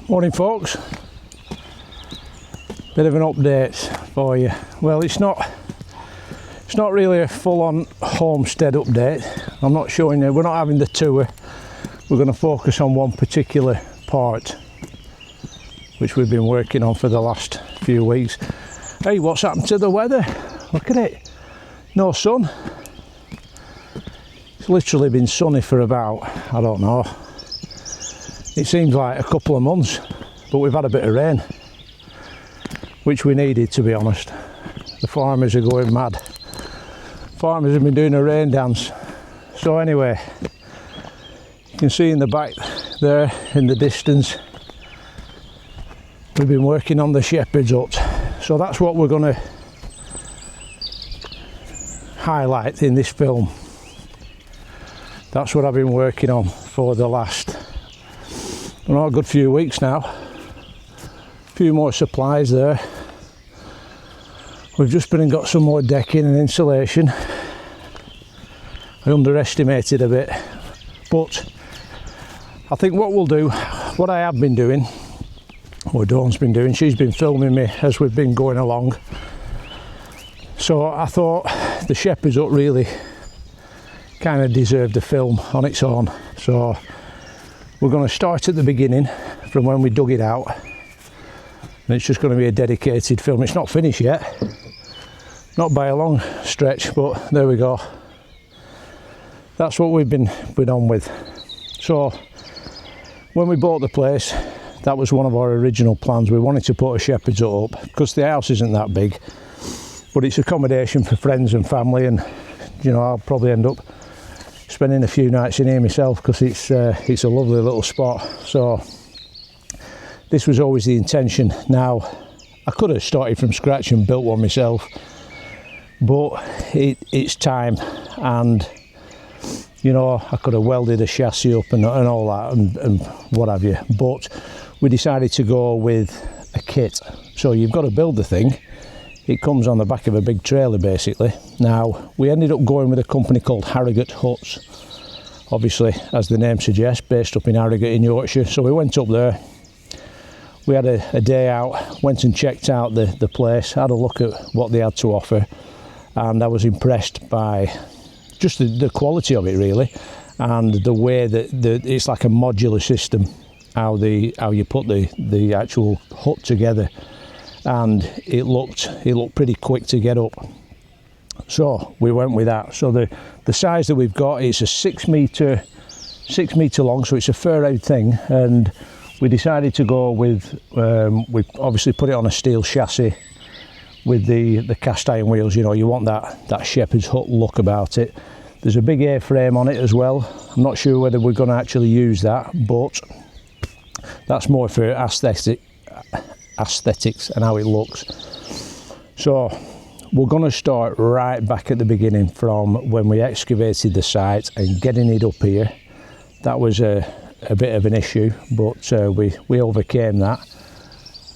Morning folks, bit of an update for you. Well, it's not really a full-on homestead update. I'm not showing you, we're not having the tour. We're going to focus on one particular part which we've been working on for the last few weeks. Hey, what's happened to the weather? Look at it, no sun. It's literally been sunny for about, I don't know, it seems like a couple of months, but we've had a bit of rain, which we needed, to be honest. The farmers are going mad. Farmers have been doing a rain dance. So anyway, you can see in the back there, in the distance, we've been working on the shepherd's hut. So that's what we're going to highlight in this film. That's what I've been working on for the last, well, a good few weeks now. A few more supplies there. We've just been and got some more decking and insulation. I underestimated a bit, but I think what we'll do, what I have been doing, or Dawn's been doing, she's been filming me as we've been going along. So I thought the shepherd's hut really kind of deserved a film on its own. So we're going to start at the beginning from when we dug it out, and it's just going to be a dedicated film. It's not finished yet, not by a long stretch, but there we go. That's what we've been on with. So when we bought the place, that was one of our original plans. We wanted to put a shepherd's hut up because the house isn't that big, but it's accommodation for friends and family, and you know, I'll probably end up spending a few nights in here myself because it's a lovely little spot. So this was always the intention. Now I could have started from scratch and built one myself, but it's time, and you know, I could have welded a chassis up and all that and what have you, but we decided to go with a kit. So you've got to build the thing. It comes on the back of a big trailer basically. Now we ended up going with a company called Harrogate Huts, obviously as the name suggests, based up in Harrogate in Yorkshire. So we went up there, we had a day out, went and checked out the place, had a look at what they had to offer, and I was impressed by just the quality of it really, and the way that it's like a modular system, how you put the actual hut together, and it looked pretty quick to get up. So we went with that. So the size that we've got is a 6 metre long, so it's a fur-out thing, and we decided to go with we obviously put it on a steel chassis with the cast iron wheels. You know, you want that shepherd's hut look about it. There's a big A-frame on it as well. I'm not sure whether we're going to actually use that, but that's more for aesthetics and how it looks. So we're going to start right back at the beginning from when we excavated the site and getting it up here. That was a bit of an issue, but we overcame that.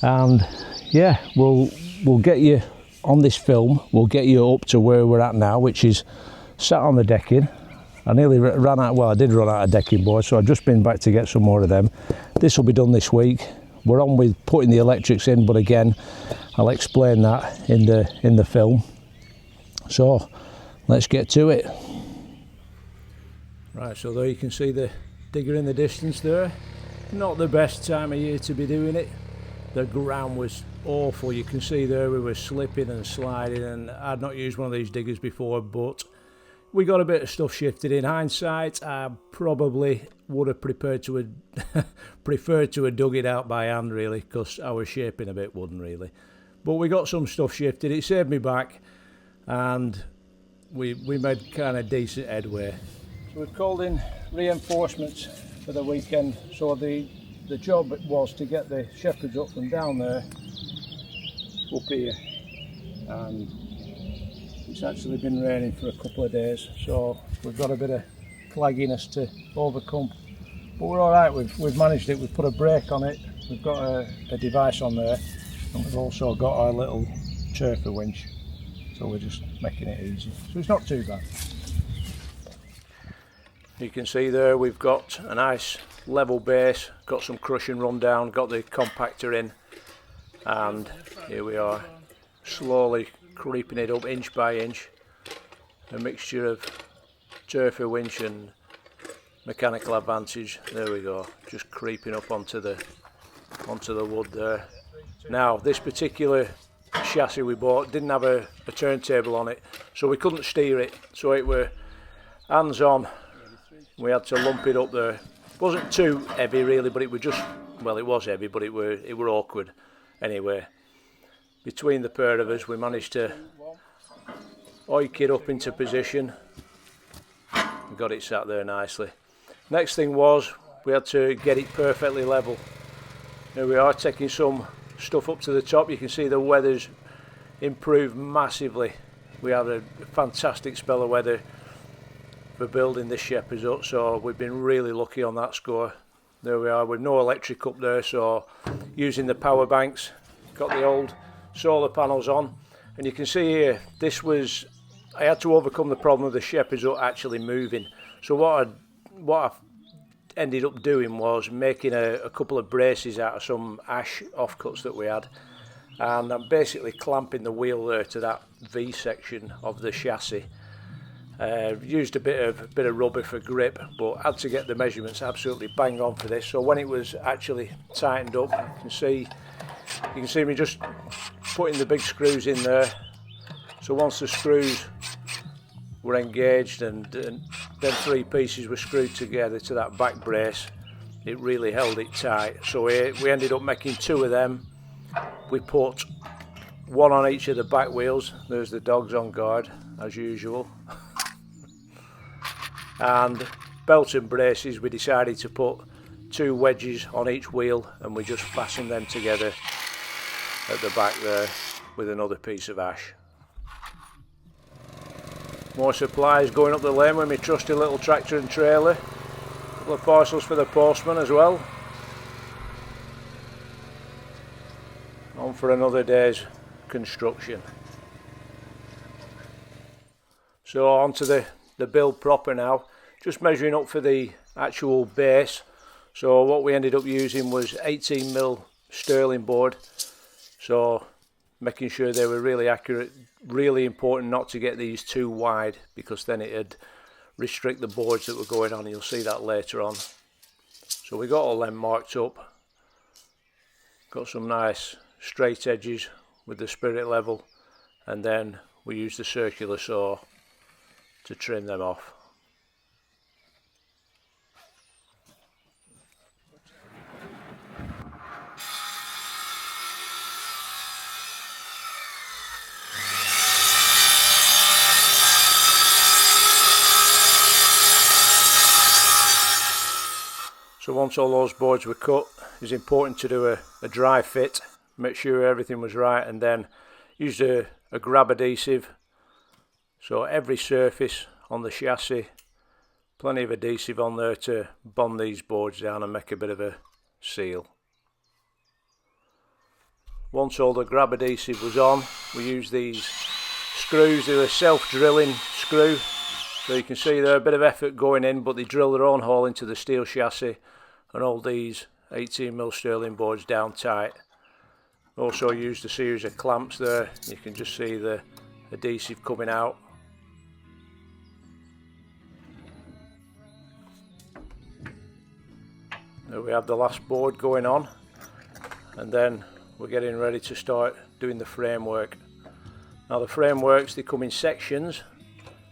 And yeah, we'll get you on this film. We'll get you up to where we're at now, which is sat on the decking. I nearly ran out, well I did run out of decking boards, so I've just been back to get some more of them. This will be done this week. We're on with putting the electrics in, but again I'll explain that in the film. So let's get to it. Right, so there you can see the digger in the distance there. Not the best time of year to be doing it. The ground was awful. You can see there we were slipping and sliding, and I'd not used one of these diggers before, but we got a bit of stuff shifted. In hindsight, I probably would have preferred to have dug it out by hand really, because I was shaping a bit wooden really. But we got some stuff shifted. It saved me back, and we made kind of decent headway. So we've called in reinforcements for the weekend. So the job was to get the shepherds up from down there up here, and it's actually been raining for a couple of days, so we've got a bit of clagginess to overcome, but we're all right. We've managed it. We've put a brake on it, we've got a device on there, and we've also got our little turfer winch, so we're just making it easy, so it's not too bad. You can see there we've got a nice level base, got some crush and run down, got the compactor in, and here we are, slowly creeping it up inch by inch. A mixture of turfy winch and mechanical advantage. There we go, just creeping up onto the wood there. Now this particular chassis we bought didn't have a turntable on it, so we couldn't steer it, so it were hands on. We had to lump it up there. It wasn't too heavy really, but it was just, well, it was heavy, but it were awkward. Anyway, between the pair of us we managed to oik it up into position and got it sat there nicely. Next thing was we had to get it perfectly level. Here we are, taking some stuff up to the top. You can see the weather's improved massively. We had a fantastic spell of weather for building this shepherd's hut, so we've been really lucky on that score. There we are with no electric up there, so using the power banks, got the old solar panels on, and you can see here, I had to overcome the problem of the shepherd's hut actually moving. So what I ended up doing was making a couple of braces out of some ash offcuts that we had, and I'm basically clamping the wheel there to that V section of the chassis. Used a bit of rubber for grip, but had to get the measurements absolutely bang on for this. So when it was actually tightened up, you can see me just putting the big screws in there. So once the screws were engaged and then three pieces were screwed together to that back brace, it really held it tight. So we ended up making two of them. We put one on each of the back wheels. There's the dogs on guard as usual. And belt and braces, we decided to put two wedges on each wheel, and we just fastened them together at the back there with another piece of ash. More supplies going up the lane with my trusty little tractor and trailer. A couple of parcels for the postman as well. On for another day's construction. So on to the build proper now. Just measuring up for the actual base. So what we ended up using was 18mm sterling board. So making sure they were really accurate. Really important not to get these too wide, because then it'd restrict the boards that were going on. You'll see that later on. So we got all them marked up. Got some nice straight edges with the spirit level, and then we used the circular saw to trim them off. So once all those boards were cut, it's important to do a dry fit, make sure everything was right, and then use a grab adhesive. So every surface on the chassis, plenty of adhesive on there to bond these boards down and make a bit of a seal. Once all the grab adhesive was on, we used these screws. They're a self-drilling screw. So you can see they're a bit of effort going in, but they drill their own hole into the steel chassis and hold these 18mm sterling boards down tight. Also used a series of clamps there. You can just see the adhesive coming out. There we have the last board going on, and then we're getting ready to start doing the framework. Now the frameworks, they come in sections,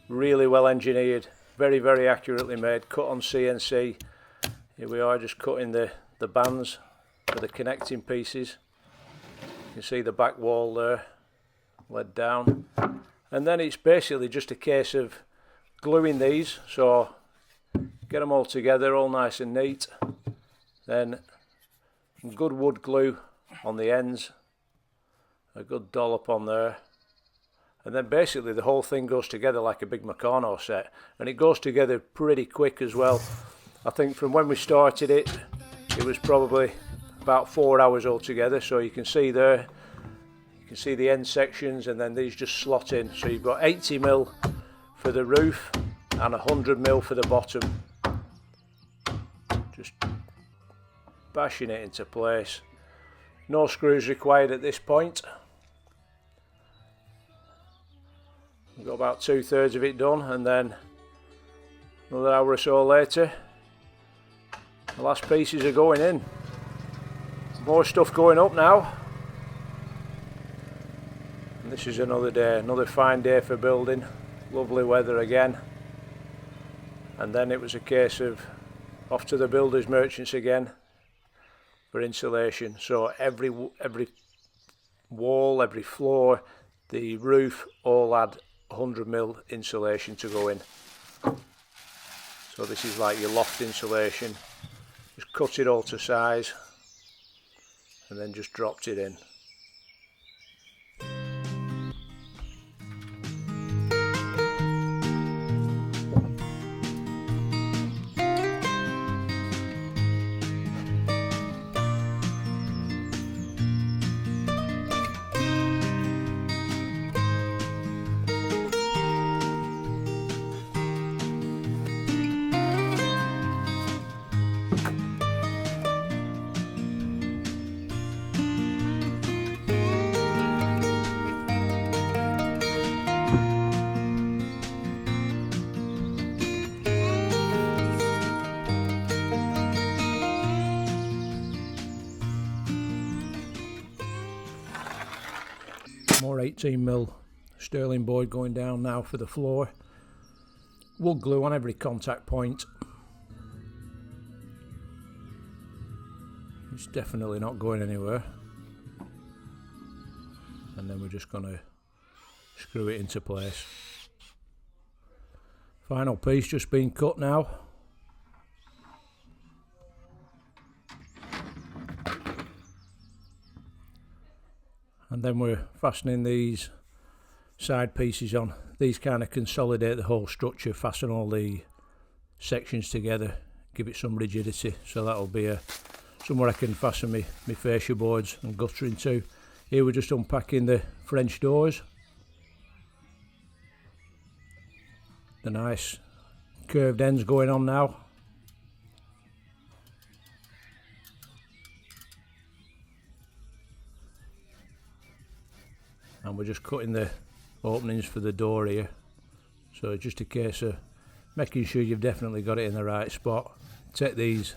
really well engineered, very accurately made, cut on CNC. Here we are, just cutting the bands for the connecting pieces. You can see the back wall there, led down. And then it's basically just a case of gluing these, so get them all together, all nice and neat. Then some good wood glue on the ends, a good dollop on there. And then basically the whole thing goes together like a big Meccano set, and it goes together pretty quick as well. I think from when we started it was probably about 4 hours altogether. So you can see there, you can see the end sections, and then these just slot in. So you've got 80mm for the roof and 100mm for the bottom. Just bashing it into place. No screws required at this point. We've got about 2/3 of it done, and then another hour or so later the last pieces are going in. More stuff going up now. And this is another day, another fine day for building. Lovely weather again. And then it was a case of off to the builders merchants again for insulation. So every wall, every floor, the roof all had 100mm insulation to go in. So this is like your loft insulation. Just cut it all to size and then just dropped it in. More 18mm sterling board going down now for the floor. Wood glue on every contact point. It's definitely not going anywhere. And then we're just going to screw it into place. Final piece just being cut now. And then we're fastening these side pieces on. These kind of consolidate the whole structure, fasten all the sections together, give it some rigidity. So that'll be somewhere I can fasten my fascia boards and guttering to. Here we're just unpacking the French doors. The nice curved ends going on now. And we're just cutting the openings for the door here. So it's just a case of making sure you've definitely got it in the right spot. Take these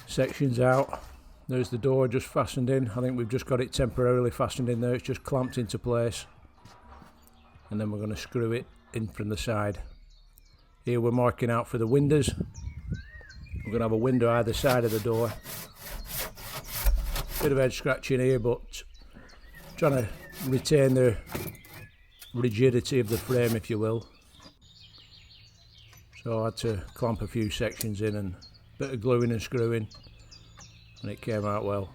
sections out. There's the door just fastened in. I think we've just got it temporarily fastened in there. It's just clamped into place. And then we're going to screw it in from the side. Here we're marking out for the windows. We're going to have a window either side of the door. Bit of head scratching here, but trying to retain the rigidity of the frame, if you will. So I had to clamp a few sections in and a bit of gluing and screwing, and it came out well.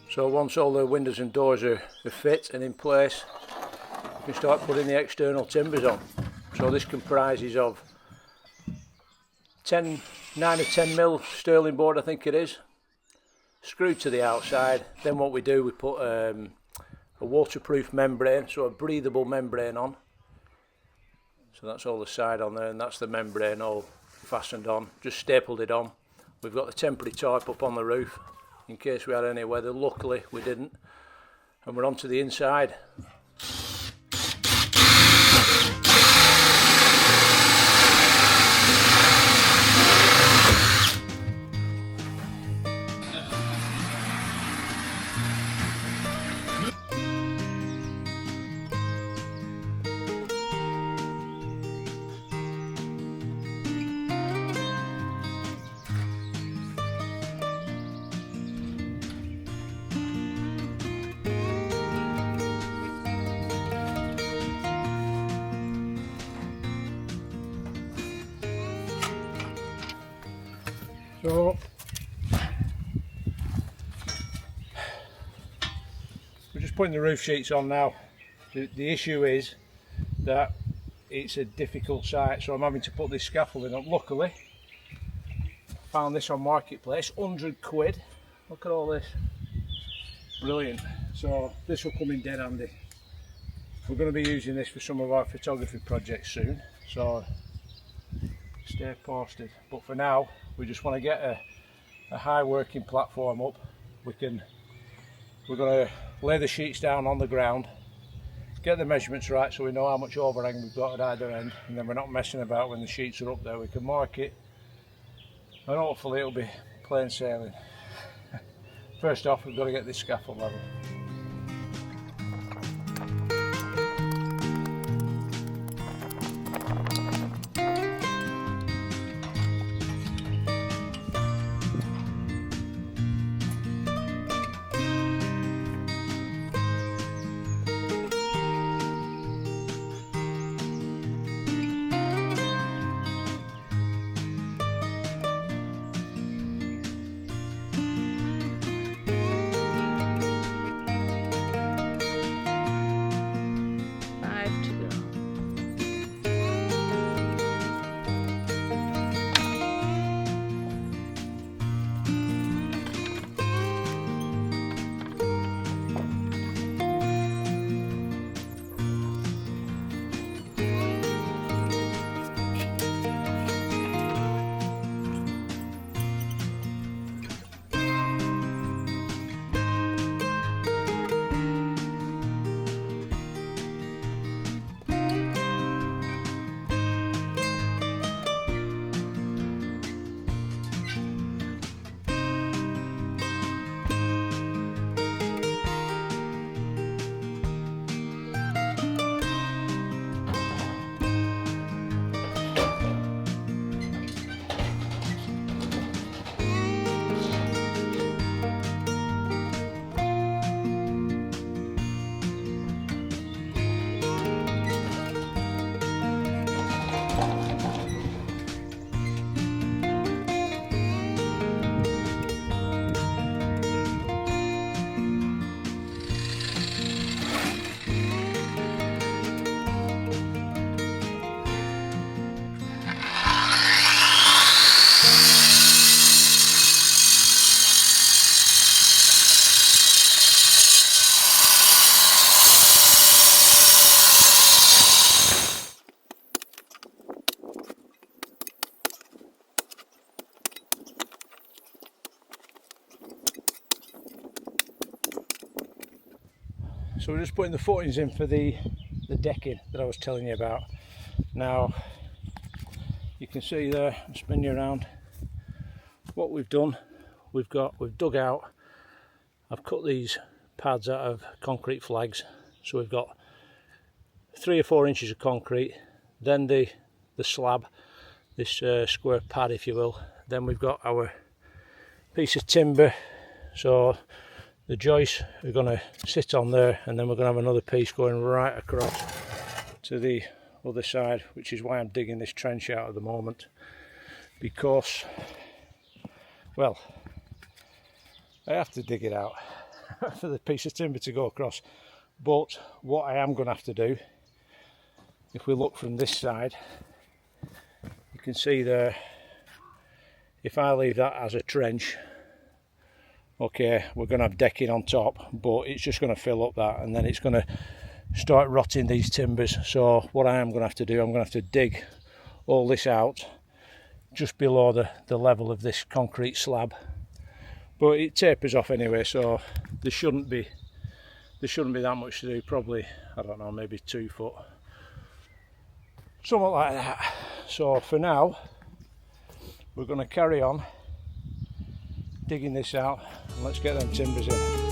So once all the windows and doors are fit and in place, you can start putting the external timbers on. So this comprises of 9 or 10mm sterling board, I think it is, screwed to the outside. Then what we do, we put a waterproof membrane, so a breathable membrane on. So that's all the side on there, and that's the membrane all fastened on, just stapled it on. We've got the temporary tarp up on the roof in case we had any weather. Luckily we didn't, and we're on to the inside. So we're just putting the roof sheets on now. The issue is that it's a difficult site, so I'm having to put this scaffolding up. Luckily, I found this on Marketplace, 100 quid. Look at all this. Brilliant. So this will come in dead handy. We're going to be using this for some of our photography projects soon, so stay posted. But for now, we just want to get a high working platform up. We're going to lay the sheets down on the ground, get the measurements right so we know how much overhang we've got at either end, and then we're not messing about when the sheets are up there. We can mark it and hopefully it'll be plain sailing. First off, we've got to get this scaffold level. So we're just putting the footings in for the decking that I was telling you about. Now you can see there, I'll spin you around, what we've done. We've dug out, I've cut these pads out of concrete flags, so we've got 3 or 4 inches of concrete, then the slab, this square pad if you will, then we've got our piece of timber, so the joists are going to sit on there, and then we're going to have another piece going right across to the other side, which is why I'm digging this trench out at the moment, because, well, I have to dig it out for the piece of timber to go across. But what I am going to have to do, if we look from this side, you can see there, if I leave that as a trench, okay, we're going to have decking on top, but it's just going to fill up that, and then it's going to start rotting these timbers. So what I am going to have to do, I'm going to have to dig all this out just below the level of this concrete slab, but it tapers off anyway, so there shouldn't be that much to do. Probably, I don't know, maybe 2 foot, something like that. So for now we're going to carry on digging this out, and let's get them timbers in.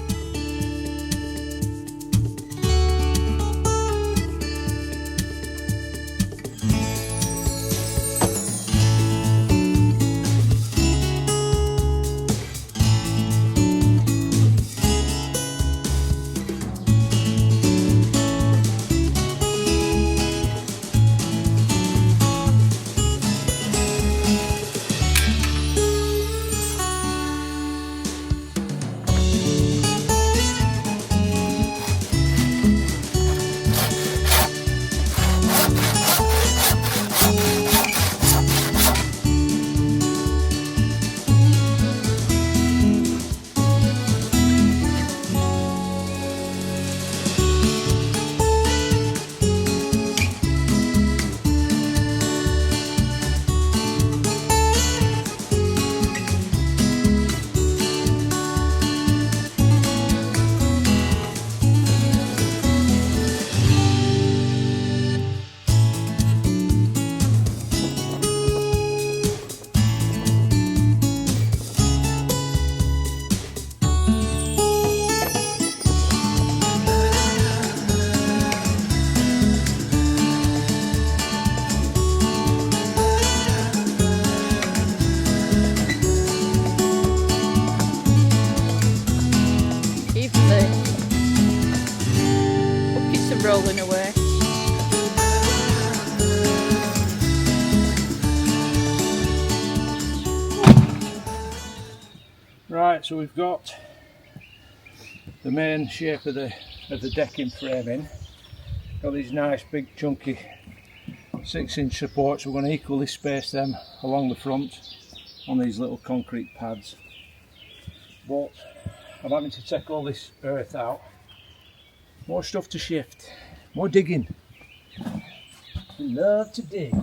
Right, so we've got the main shape of the decking framing. Got these nice big chunky 6-inch supports. We're going to equally space them along the front on these little concrete pads. But I'm having to take all this earth out. More stuff to shift, more digging. We love to dig.